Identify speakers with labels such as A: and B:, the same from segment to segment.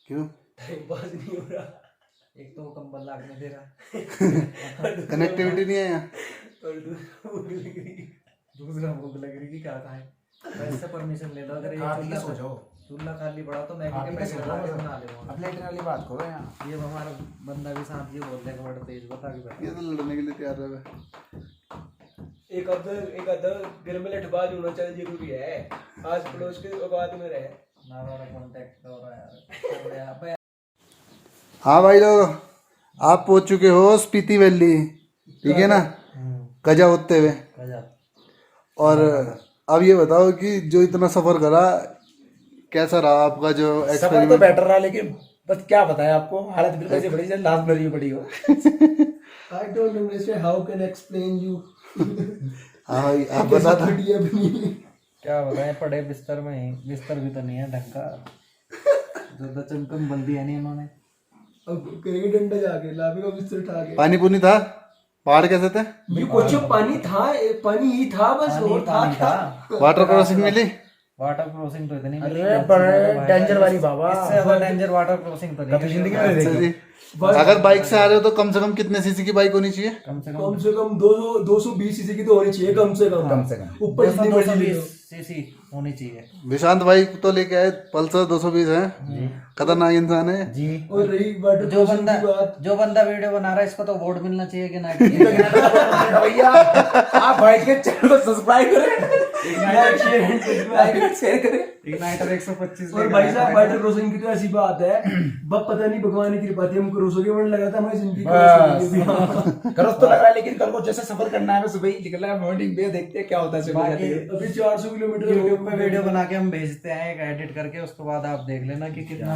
A: क्यों?
B: Time pass नहीं हो रहा।
C: एक तो कंबल लागने दे रहा,
A: कनेक्टिविटी नहीं है यहाँ।
B: और
C: दूसरा भूख लग रही कि क्या खाए। वैसे परमिशन ले लो, अगर ये
D: खा पी के
C: चूल्हा
D: सो जाओ।
C: चूल्हा खाली पड़ा तो मैगी
D: खा
C: के
D: पी के
C: पैकेट
D: सो
C: ला के
D: जाओ।
C: बना ले।
D: अब लेटने वाली बात करो यहाँ।
C: ये हमारा बंदा भी साथ ये बोलते हैं बड़ा तेज बता के बैठा।
A: ये तो लड़ने के लिए तैयार है।
B: एक अदर घर में लठबाज होना चाहिए, जरूरी है। आस पड़ोस के औकात में रहे।
C: ना वाला कांटेक्ट हो रहा है यार।
A: हाँ भाई लोग, आप पहुंच चुके हो स्पीति वैली, ठीक है ना, कजा होते हुए। और अब ये बताओ कि जो इतना सफर करा, कैसा रहा आपका जो
D: सफर तो
A: एक्सपेरिमेंट?
D: बेटर रहा, लेकिन बस क्या बताएं आपको, हालत बिल्कुल ऐसी पड़ी जैसे लाश भरी पड़ी हो।
B: I don't understand how can I explain you.
A: हाँ भाई आप बता दो।
C: क्या बताएं, पड़े बिस्तर में ही, बिस्तर भी तो नहीं है ढंग का, ज्यादा चमकम बल दिया नहीं इन्होंने।
B: अब कहीं डंडा जाके लावे का बिस्तर उठा के।
A: पानी पुनी था? पहाड़ कैसे थे?
B: कुछ पानी था, पानी ही था बस, और था।
A: वाटर क्रॉसिंग मिली?
C: वाटर क्रॉसिंग तो इतनी मिली,
D: अरे बड़े डेंजर वाली बाबा,
C: इससे ज्यादा डेंजर वाटर क्रॉसिंग तो नहीं
D: कभी जिंदगी में
A: अच्छा
D: नहीं देखी।
A: जी। अगर बाइक से आ रहे हो तो कम से कम कितने सीसी की बाइक होनी चाहिए?
C: कम से कम
B: 220 सीसी की तो होनी चाहिए कम से कम। ऊपर जितनी मर्जी ले लो।
C: 220 सीसी होनी चाहिए
A: विशांत भाई तो लेके आए पल्सर 220 है, खतरनाक इंसान है
C: जी।
B: और रही वाटर
C: जो
B: क्रॉसिंग की बात,
C: बंदा वीडियो बना रहा है, इसको तो अवार्ड मिलना चाहिए कि नाइट
D: भैया आप भाई के चैनल को सब्सक्राइब करें,
B: लाइक शेयर करें।
C: इग्नाइटर 125
B: और भाई साहब वाटर क्रॉसिंग की तो ऐसी बात है, बस पता नहीं भगवान की कृपा थी हम क्रॉस हो गए, वरना लगा था हमारी जिंदगी
D: करो तो लग रहा है, लेकिन कल को जैसे सफर करना है, मैं सुबह ही निकल रहा है मॉर्निंग में, देखते हैं क्या होता है। चलो
C: बाकी
B: अभी 400 किलोमीटर
C: यूट्यूब पे वीडियो बना के हम भेजते हैं एक एडिट करके, उसके बाद आप देख लेना कि कितना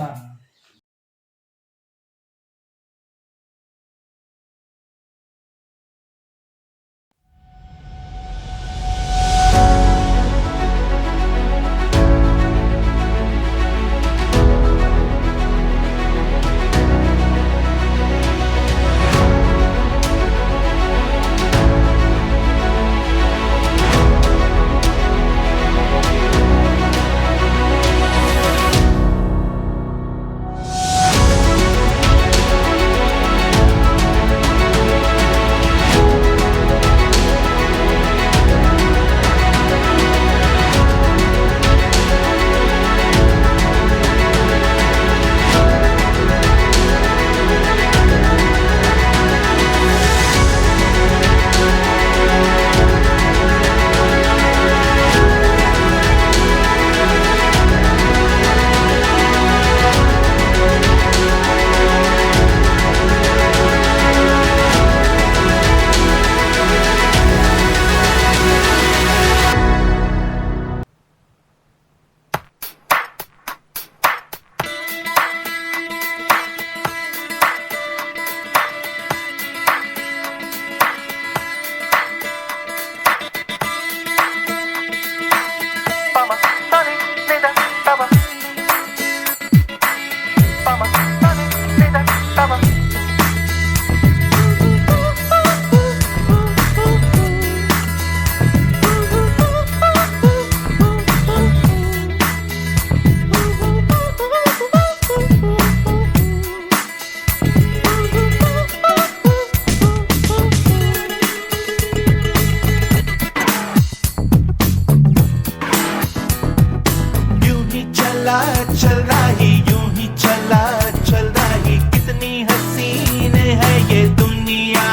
E: चल रही, यूं ही चल रही, कितनी हसीन है ये दुनिया।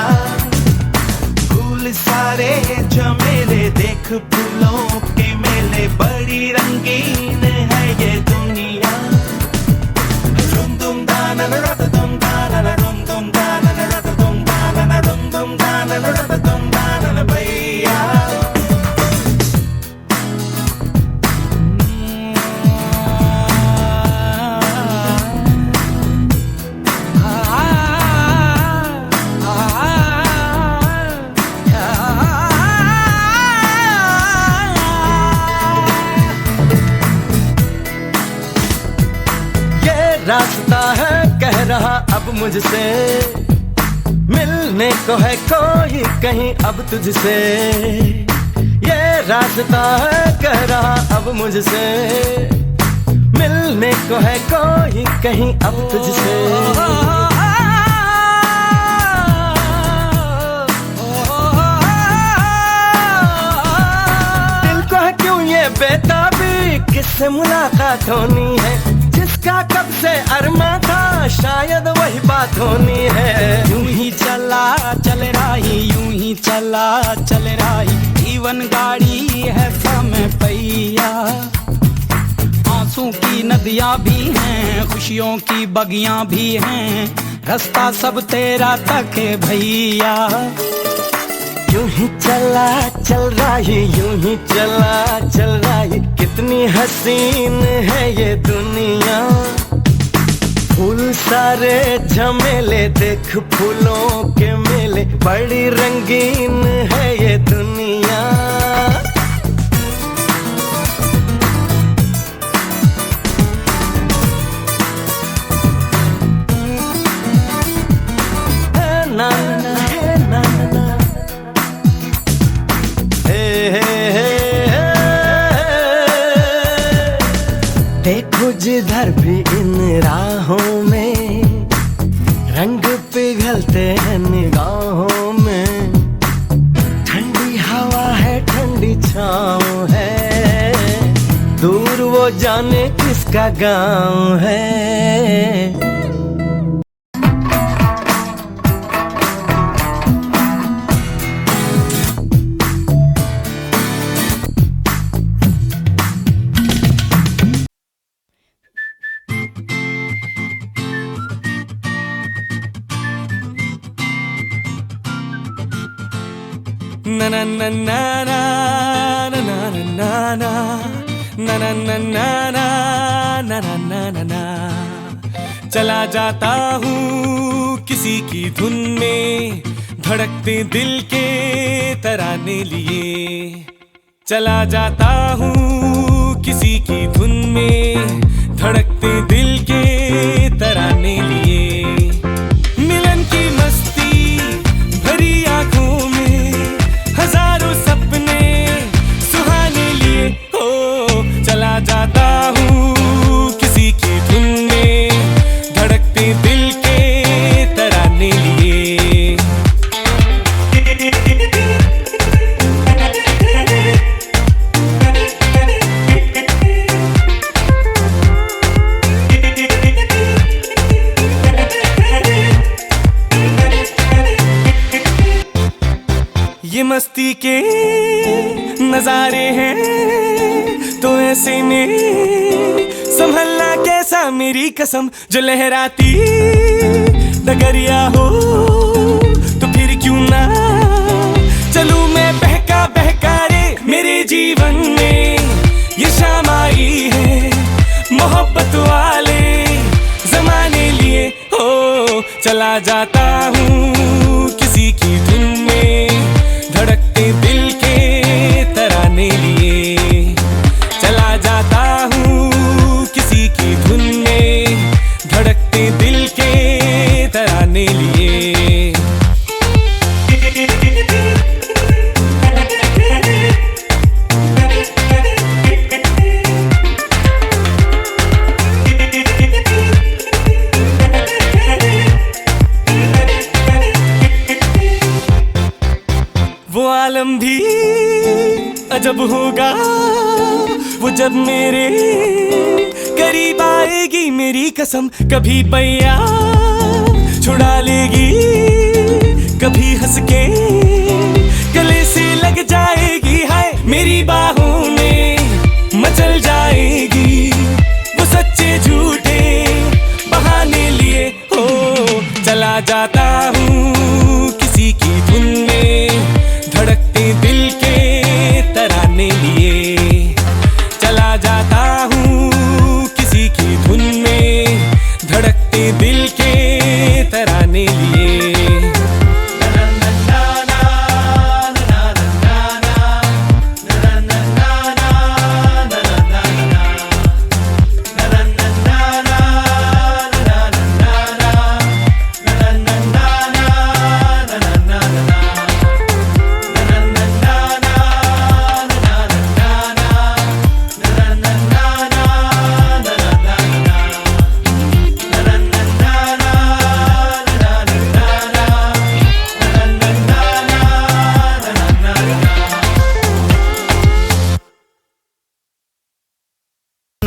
E: फूल सारे झमेले, देख फूलों के मेले, बड़ी रंगीन है ये दुनिया। रुम दुम दाना रत दुम दाना, रुम दुम दाना रत दुम दाना, रुम दुम दाना रत दुम दाना भैया। रास्ता है कह रहा अब मुझसे, मिलने को है कोई कहीं अब तुझसे। ये रास्ता है कह रहा अब मुझसे, मिलने को है कोई कहीं अब तुझसे। दिल को है क्यों ये बेताबी, किससे मुलाकात होनी है, जिसका कब से अरमा था शायद वही बात होनी है।
F: यूं ही चला चल रही, यूं ही चला चल रही, जीवन गाड़ी है समय पहिया। आंसू की नदियां भी हैं, खुशियों की बगियां भी हैं, रास्ता सब तेरा तक है भैया।
E: यूं ही चला चल रही, यूं ही चला चल रही, कितनी हसीन है ये दुनिया। फूल सारे झमेले, देख फूलों के मेले, बड़ी रंगीन है ये दुनिया। ना ना है ना ना, देखो जिधर भी इन राहों में, रंग पिघलते हैं निगाहों में। ठंडी हवा है, ठंडी छाँव है, दूर वो जाने किसका गाँव है।
G: na na na na na na na na na na na na na na na na na na। चला जाता हूँ किसी की धुन में, धड़कते दिल के तराने लिए। चला जाता हूँ किसी की धुन में, धड़कते दिल के तराने लिए। मिलन की मस्ती भरी आँखों में, हजारों सपने सुहाने लिए। ओ चला जाता हूँ किसी की धुन में, धड़कते दिल के तराने लिए। ये मस्ती के नजारे हैं तो ऐसे में संभलना कैसा, मेरी कसम। जो लहराती डगरिया हो तो फिर क्यों ना चलूं मैं बहका बहका रे। मेरे जीवन में ये शाम आई है, मोहब्बत वाले जमाने लिए। हो चला जाता हूँ किसी की धुन में, धड़कते दिल के तराने लिए। चला जाता हूँ किसी की धुन में, धड़कते दिल के तराने लिए। वो आलम भी अजब होगा, वो जब मेरे करीब आएगी, मेरी कसम। कभी पैया छुड़ा लेगी, कभी हंस के गले से लग जाएगी। हाय मेरी बाहों में मचल जाएगी, वो सच्चे झूठे बहाने लिए। हो चला जाता हूँ किसी की धुन में, धड़कते दिल के तराने लिए। चला जाता हूँ किसी की धुन में, धड़कते दिल के तराने लिए। ना ना ना ना ना ना ना ना ना ना।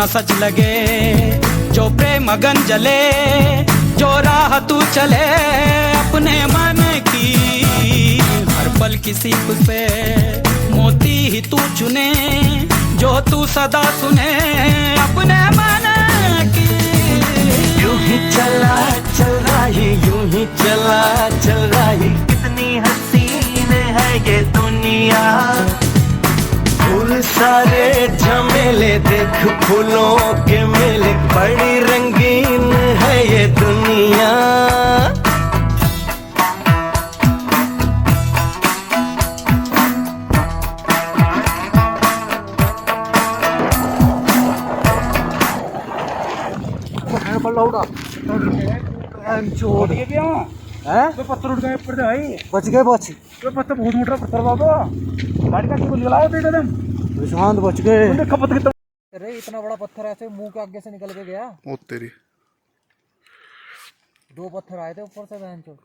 F: न सच लगे, जो प्रेम अगन जले, जो राह तू चले अपने मन की, हर पल किसी से मोती ही तू चुने, जो तू सदा सुने अपने मन की।
E: यूं ही चला चल रही, यूं ही चला चल रही, कितनी हसीन है ये दुनिया। फूल सारे झमेले देख फूलों के मेले, बड़ी रंगीन है ये दुनिया।
C: पत्थर उठ गए ऊपर से भाई, बच गए बच। पत्थर बहुत मोटा पत्थर बाबा, गाड़ी का कुल गलाओ तो एकदम शांत बच गए। अरे इतना बड़ा पत्थर ऐसे मुंह के आगे से निकल के गया।
A: ओ तेरी,
C: 2 पत्थर आए थे ऊपर से बहन चो।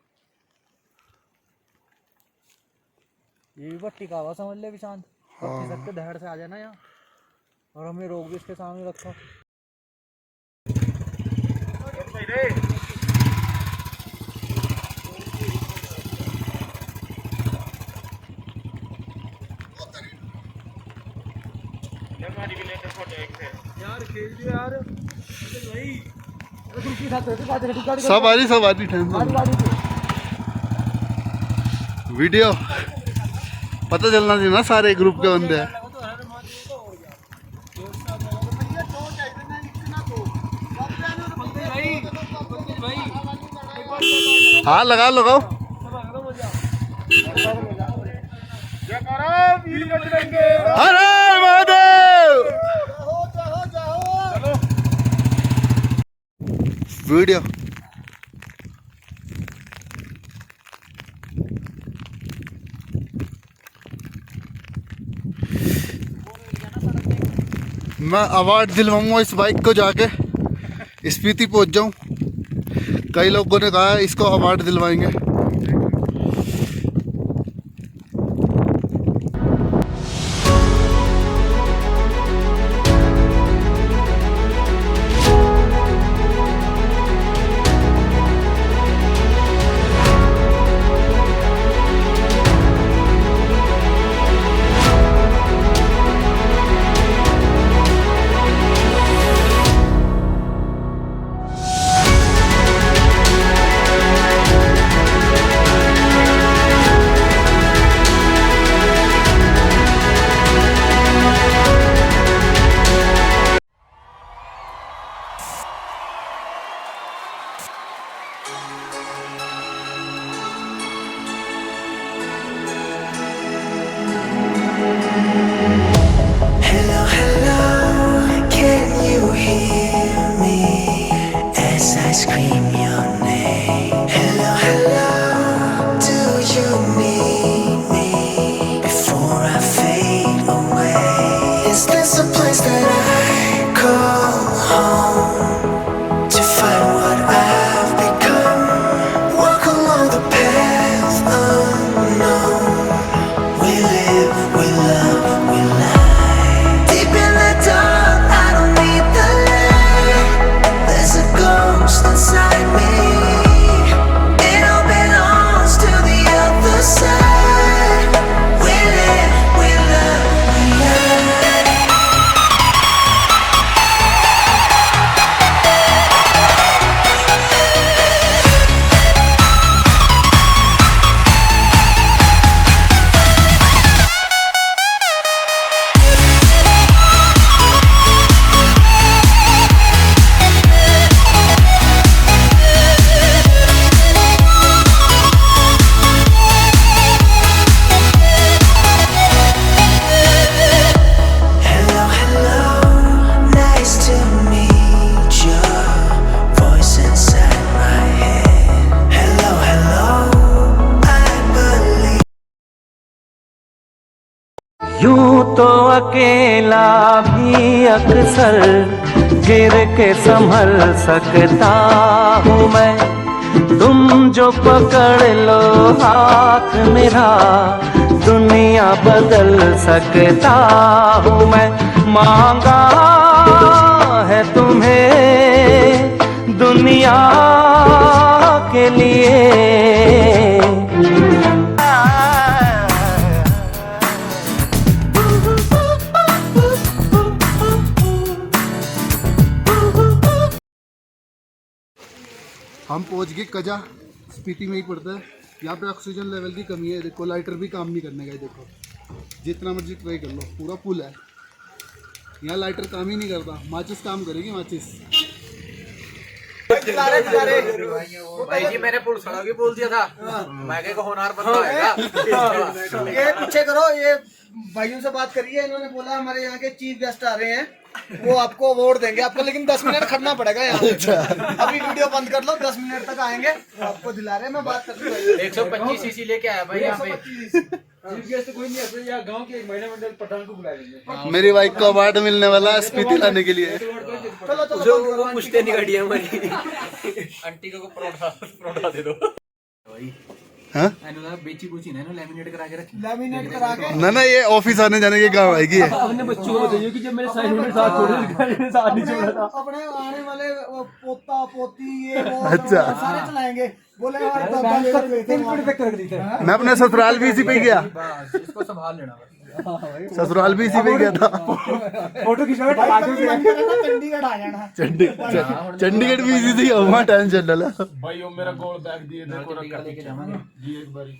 C: ये भी भट्टी का हुआ समझ ले विशांत। भट्टी सकते धड़ से आ जाना यहाँ, और हमने रोक भी इसके सामने रखा।
A: सवारी वीडियो पता चलना चाहिए ना, सारे ग्रुप के बंदे हैं। हाँ लगाओ लगाओ। हरे महादेव। वीडियो मैं अवार्ड दिलवाऊंगा इस बाइक को, जाके स्पीति पहुंच जाऊं। कई लोगों ने कहा इसको अवार्ड दिलवाएंगे।
E: यूं तो अकेला भी अक्सर गिर के संभल सकता हूँ मैं, तुम जो पकड़ लो हाथ मेरा दुनिया बदल सकता हूँ मैं। मांगा
G: दुनिया के लिए।
A: हम पहुंच गए कजा, स्पीति में ही पड़ता है। यहाँ पे ऑक्सीजन लेवल की कमी है, देखो लाइटर भी काम नहीं करने का है। देखो जितना मर्जी ट्राई कर लो, पूरा पुल है, यहाँ लाइटर काम ही नहीं करता। माचिस काम करेगी, माचिस।
C: भाई जी मैंने पुल सड़ा भी बोल दिया था, मैं को होनहार बनना आएगा।
B: ये पीछे करो, ये भाइयों से बात करिए, इन्होंने बोला हमारे यहाँ के चीफ गेस्ट आ रहे हैं, वो आपको अवार्ड देंगे आपको, लेकिन 10 मिनट खड़ना पड़ेगा यहाँ पे। अभी वीडियो बंद कर लो, 10 मिनट तक आएंगे, आपको दिला रहे हैं। मैं बात कर रही हूँ
C: 125 सीसी लेके आया भाई यहाँ पे।
B: चीफ गेस्ट कोई नहीं है, यहाँ गांव के एक महिला मंडल प्रधान को बुला लीजिए।
A: मेरी बाइक को अवार्ड मिलने वाला है स्पीति लाने के लिए।
B: चलो चलो
C: पूछते नहीं गाड़ी हमारी। आंटी को परोठा दे दो।
A: हाँ?
C: बेची पूछी ना, लैमिनेट करा के रखी।
B: लैमिनेट करा के
A: ना ये ऑफिस आने जाने के काम आएगी है।
B: अपने बच्चों को बताइए कि जब मेरे साथ साथ नहीं छोड़ा था, अपने आने वाले पोता पोती ये वो
A: अच्छा।
B: सारे चलाएंगे। बोले हमारे
A: मैं अपने ससुराल भी इसी पे गया,
C: इसको संभाल लेना।
A: ससुराल भी इसी पे गया था।
B: फोटो खिंचवा चंडीगढ़ आ जाना।
A: चंडीगढ़ भी इसी से वहाँ टाइम चल रहा है।
D: भाई वो मेरा गोल्ड बैग दिए देखो रखा जी एक बारी।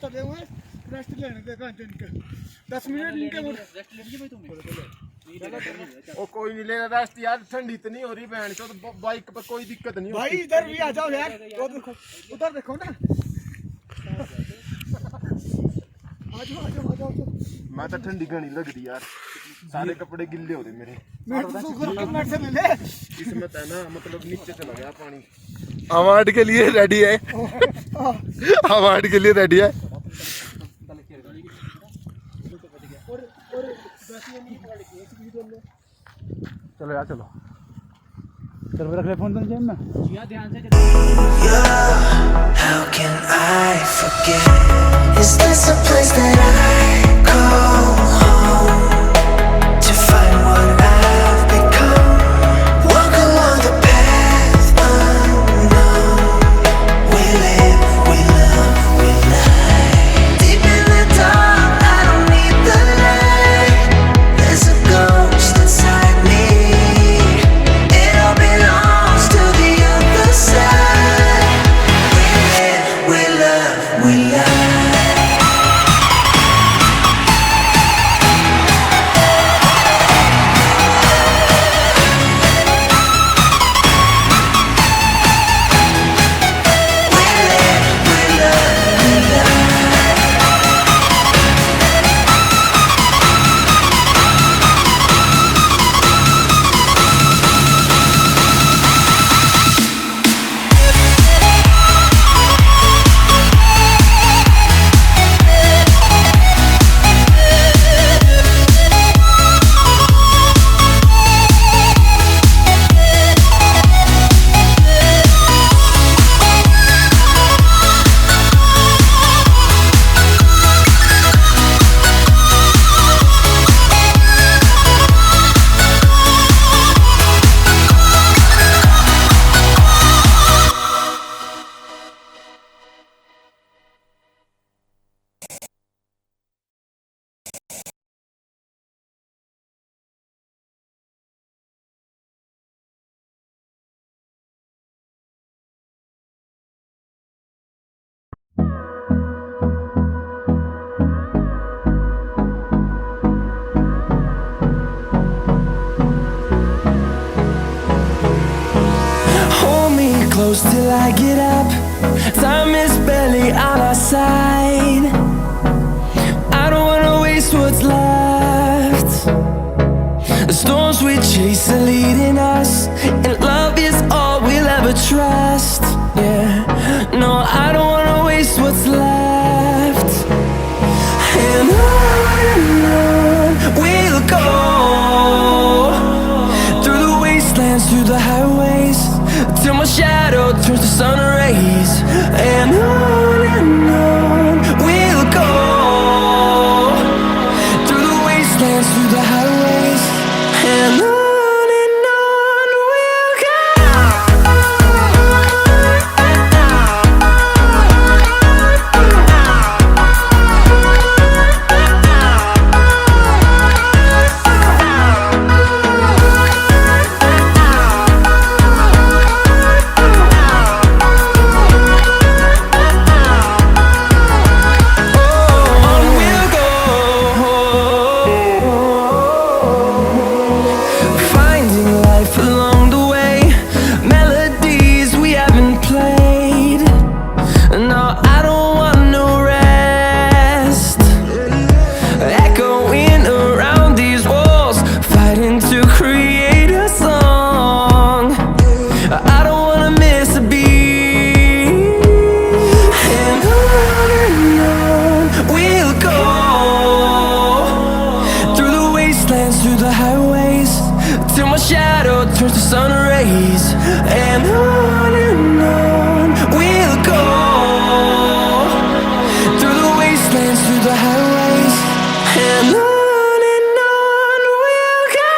B: चले हुए रेस्ट लेने देखा इनके 10 मिनट इनके
H: ओ कोई नहीं लेना रेस्ट यार, ठंडी इतनी हो रही बहन चो, तो बाइक पे कोई दिक्कत नहीं
B: भाई इधर भी आ जाओ यार, वो देखो उधर देखो ना, आ जाओ।
H: मैं तो ठंडी घनी लग रही यार, सारे कपड़े गिल्ले हो रहे मेरे। इसमें तो ना मतलब नीचे चला गया पानी।
A: अवार्ड के लिए रेडी है, अवार्ड के लिए रेडी है।
C: चलो यार चलो रख ले फोन जेब में।
E: How can I forget? Is this a place that I call home? To find what I've become. Walk along the path unknown. We live, we love, we lie. Deep in the dark, I don't need the light. There's a ghost inside me. It all belongs to the other side. We love, we lie. Hold me close till I get up. Time is barely on our side. I don't wanna waste what's left. The storms we chase are leading us, and love is all we'll ever trust. Yeah, no, I don't wanna waste what's left. And on we'll go, through the wastelands, through the highways, till my shadow turns to sun rays. And on we'll go, through the wastelands, through the highways. And on we'll go. Turns to sun rays. And on we'll go, through the wastelands, through the highways. And on we'll go.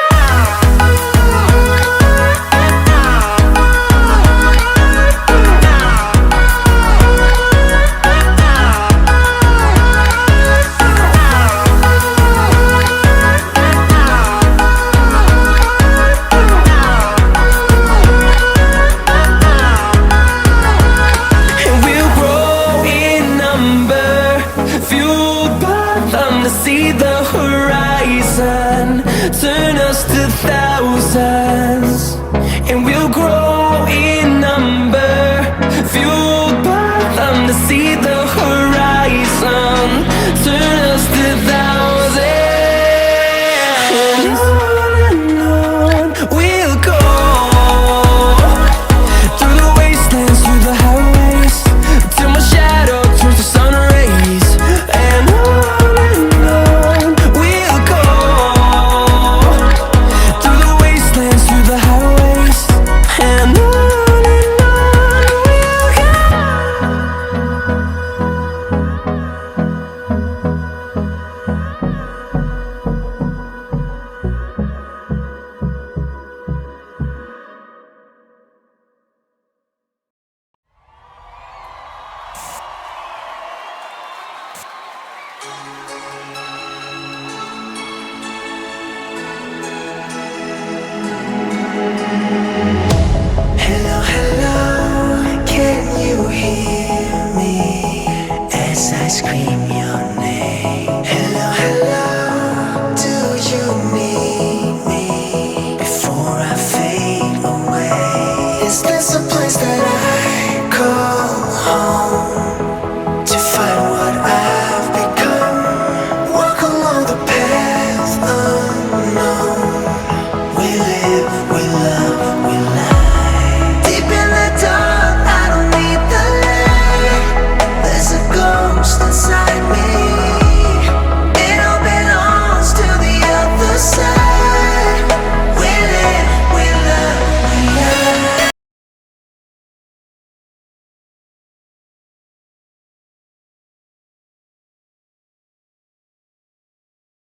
E: Is this a place that I call home?